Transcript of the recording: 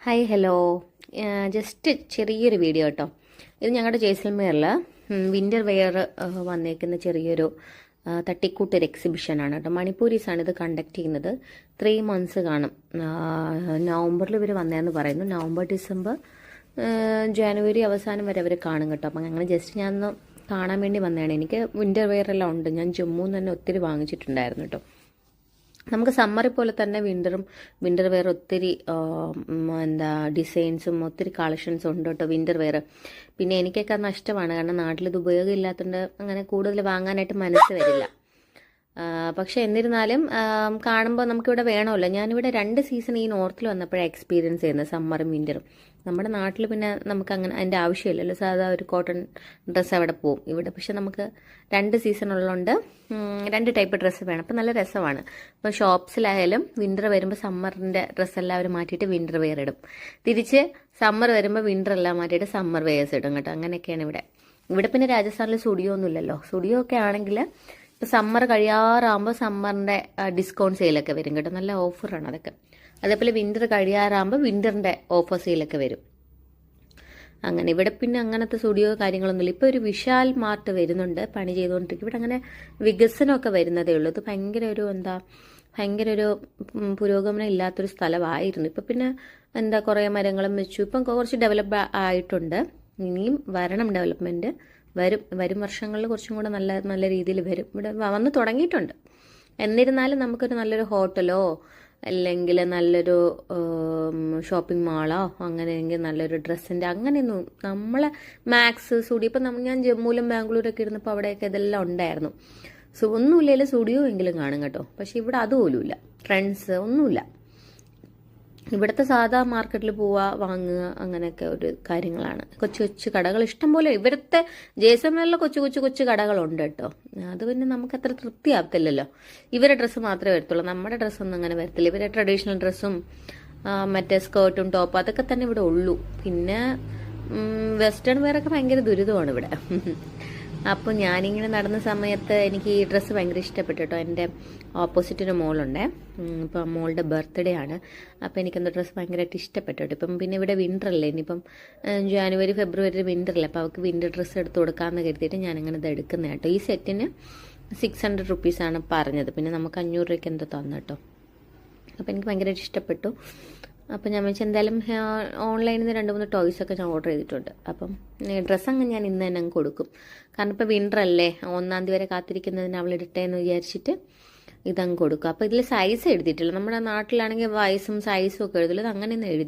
Hi hello. Just ചെറിയൊരു video കേട്ടോ. ഇത് ഞങ്ങളുടെ ജയ്സൽമേറിൽ വിൻ്റർ വെയർ വന്നേക്കുന്ന ചെറിയൊരു തട്ടിക്കൂട്ടൊരു എക്സിബിഷനാണ് കേട്ടോ. മണിപ്പൂരീസാണ് ഇത് കണ്ടക്ട് ചെയ്യുന്നത്. 3 months കാണും. നവംബറിൽ ഇവർ വന്നതെന്ന് പറയുന്നു. നവംബർ, ഡിസംബർ, ജനുവരി അവസാനം വരെ അവർ കാണും കേട്ടോ. അപ്പം അങ്ങനെ ജസ്റ്റ് ഞാനൊന്ന് കാണാൻ വേണ്ടി വന്നതാണ്. എനിക്ക് വിൻ്റർ വെയർ എല്ലാം ഉണ്ട്. ഞാൻ ജമ്മുന്ന് തന്നെ ഒത്തിരി വാങ്ങിച്ചിട്ടുണ്ടായിരുന്നു കേട്ടോ. നമുക്ക് സമ്മറിൽ പോലെ തന്നെ വിൻ്റർ വെയർ ഒത്തിരി ഡിസൈൻസും ഒത്തിരി കളക്ഷൻസും ഉണ്ട് കേട്ടോ വിൻ്റർ വെയർ. പിന്നെ എനിക്കൊക്കെ നഷ്ടമാണ്, കാരണം നാട്ടിലിത് ഉപയോഗം ഇല്ലാത്തതുകൊണ്ട് അങ്ങനെ കൂടുതൽ വാങ്ങാനായിട്ട് മനസ്സ് വരില്ല. പക്ഷെ എന്നിരുന്നാലും കാണുമ്പോൾ നമുക്കിവിടെ വേണമല്ലോ. ഞാനിവിടെ 2 സീസൺ ഈ നോർത്തിൽ വന്നപ്പോഴാണ് എക്സ്പീരിയൻസ് ചെയ്യുന്നത്, സമ്മറും വിൻ്ററും. നമ്മുടെ നാട്ടിൽ പിന്നെ നമുക്ക് അങ്ങനെ അതിൻ്റെ ആവശ്യമില്ലല്ലോ. സാധാ ഒരു കോട്ടൺ ഡ്രസ്സ് അവിടെ പോവും. ഇവിടെ പക്ഷെ നമുക്ക് 2 സീസൺ ഉള്ളതുകൊണ്ട് 2 ടൈപ്പ് ഡ്രസ്സ് വേണം. അപ്പം നല്ല രസമാണ്. ഇപ്പോൾ ഷോപ്സിലായാലും വിൻ്റർ വരുമ്പോൾ സമ്മറിൻ്റെ ഡ്രസ്സ് എല്ലാവരും മാറ്റിയിട്ട് വിൻ്റർ വെയർ ഇടും. തിരിച്ച് സമ്മർ വരുമ്പോൾ വിൻ്റർ എല്ലാം മാറ്റിയിട്ട് സമ്മർ വെയേഴ്സ് ഇടും കേട്ടോ. അങ്ങനെയൊക്കെയാണ് ഇവിടെ. ഇവിടെ പിന്നെ രാജസ്ഥാനിൽ സ്റ്റുഡിയോ ഒന്നും ഇല്ലല്ലോ. സ്റ്റുഡിയോ ഒക്കെ ആണെങ്കിൽ ഇപ്പോൾ സമ്മർ കഴിയാറാകുമ്പോൾ സമ്മറിൻ്റെ ഡിസ്കൗണ്ട് സെയിലൊക്കെ വരും കേട്ടോ. നല്ല ഓഫറാണ് അതൊക്കെ. അതേപോലെ വിൻ്റർ കഴിയാറാകുമ്പോൾ വിൻ്ററിൻ്റെ ഓഫർ സെയിലൊക്കെ വരും. അങ്ങനെ ഇവിടെ പിന്നെ അങ്ങനത്തെ സ്റ്റുഡിയോ കാര്യങ്ങളൊന്നുമില്ല. ഇപ്പോൾ ഒരു വിശാൽ മാർട്ട് വരുന്നുണ്ട്, പണി ചെയ്തുകൊണ്ടിരിക്കും. ഇവിടെ അങ്ങനെ വികസനമൊക്കെ വരുന്നതേ ഉള്ളൂ. ഇത് ഭയങ്കര ഒരു പുരോഗമനം ഇല്ലാത്തൊരു സ്ഥലമായിരുന്നു. ഇപ്പം പിന്നെ കുറേ മരങ്ങളും വെച്ചു. ഇപ്പം കുറച്ച് ഡെവലപ്പ് ആയിട്ടുണ്ട്. ഇനിയും വരണം ഡെവലപ്മെൻറ്റ്. വരും വർഷങ്ങളിൽ കുറച്ചും കൂടെ നല്ല രീതിയിൽ വരും. ഇവിടെ വന്ന് തുടങ്ങിയിട്ടുണ്ട്. എന്നിരുന്നാലും നമുക്കൊരു നല്ലൊരു ഹോട്ടലോ അല്ലെങ്കിൽ നല്ലൊരു ഷോപ്പിംഗ് മാളോ അങ്ങനെയെങ്കിൽ നല്ലൊരു ഡ്രസ്സിൻ്റെ അങ്ങനെയൊന്നും നമ്മളെ മാക്സ് സ്റ്റുഡിയോ ഇപ്പം ഞാൻ ജമ്മുവിലും ബാംഗ്ലൂരൊക്കെ ഇരുന്നപ്പോൾ അവിടെയൊക്കെ ഇതെല്ലാം ഉണ്ടായിരുന്നു. ഒന്നുമില്ലെങ്കിലും സ്റ്റുഡിയോ എങ്കിലും കാണും കേട്ടോ. പക്ഷെ ഇവിടെ അതുപോലുമില്ല. ട്രെൻഡ്സ് ഒന്നുമില്ല. ഇവിടുത്തെ സാധാ മാർക്കറ്റിൽ പോവുക, വാങ്ങുക, അങ്ങനെയൊക്കെ ഒരു കാര്യങ്ങളാണ്. കൊച്ചു കടകൾ ഇഷ്ടംപോലെ ഇവിടുത്തെ ജയ്സൽമേറിലെ കൊച്ചു കടകളുണ്ട് കേട്ടോ. അത് പിന്നെ നമുക്ക് അത്ര തൃപ്തിയാവത്തില്ലല്ലോ. ഇവരുടെ ഡ്രസ്സ് മാത്രമേ വരത്തുള്ളൂ, നമ്മുടെ ഡ്രസ്സൊന്നും അങ്ങനെ വരത്തില്ല. ഇവരുടെ ട്രഡീഷണൽ ഡ്രസ്സും മറ്റേ സ്കേർട്ടും ടോപ്പും അതൊക്കെ തന്നെ ഇവിടെ ഉള്ളൂ. പിന്നെ വെസ്റ്റേൺ വെയറൊക്കെ ഭയങ്കര ദുരിതമാണ് ഇവിടെ. അപ്പോൾ ഞാനിങ്ങനെ നടന്ന സമയത്ത് എനിക്ക് ഈ ഡ്രസ്സ് ഭയങ്കര ഇഷ്ടപ്പെട്ടു കേട്ടോ. എൻ്റെ ഓപ്പോസിറ്റൊരു മോളുണ്ടേ. ഇപ്പം മോളുടെ ബർത്ത്ഡേ ആണ്. അപ്പോൾ എനിക്കെന്താ ഡ്രസ്സ് ഭയങ്കരമായിട്ട് ഇഷ്ടപ്പെട്ടു കേട്ടോ. ഇപ്പം പിന്നെ ഇവിടെ വിൻ്റർ അല്ലേ, ഇനിയിപ്പം ജനുവരി ഫെബ്രുവരി വിൻ്റർ അല്ലേ. അപ്പോൾ അവൾക്ക് വിൻ്റർ ഡ്രസ്സ് എടുത്ത് കൊടുക്കാമെന്ന് കരുതിയിട്ട് ഞാനിങ്ങനെ ഇത് എടുക്കുന്നത് കേട്ടോ. ഈ സെറ്റിന് 600 rupees പറഞ്ഞത്. പിന്നെ നമുക്ക് 500 രൂപയ്ക്ക് എന്തോ തന്നു കേട്ടോ. അപ്പോൾ എനിക്ക് ഭയങ്കരമായിട്ട് ഇഷ്ടപ്പെട്ടു. അപ്പം ഞാൻ വെച്ചാൽ എന്തായാലും ഓൺലൈനിൽ നിന്ന് 2-3 ടോയ്സൊക്കെ ഞാൻ ഓർഡർ ചെയ്തിട്ടുണ്ട്. അപ്പം ഡ്രസ്സങ്ങ് ഞാൻ ഇന്ന് തന്നെ അങ്ങ് കൊടുക്കും. കാരണം ഇപ്പോൾ വിൻ്റർ അല്ലേ, 1 തീയതി വരെ കാത്തിരിക്കുന്നതിന് അവൾ ഇടട്ടെ എന്ന് വിചാരിച്ചിട്ട് ഇതങ്ങ് കൊടുക്കും. അപ്പോൾ ഇതിൽ സൈസ് എഴുതിയിട്ടില്ല. നമ്മുടെ നാട്ടിലാണെങ്കിൽ വയസ്സും സൈസും ഒക്കെ എഴുതില്ല. ഇത് അങ്ങനെയൊന്നും എഴുതി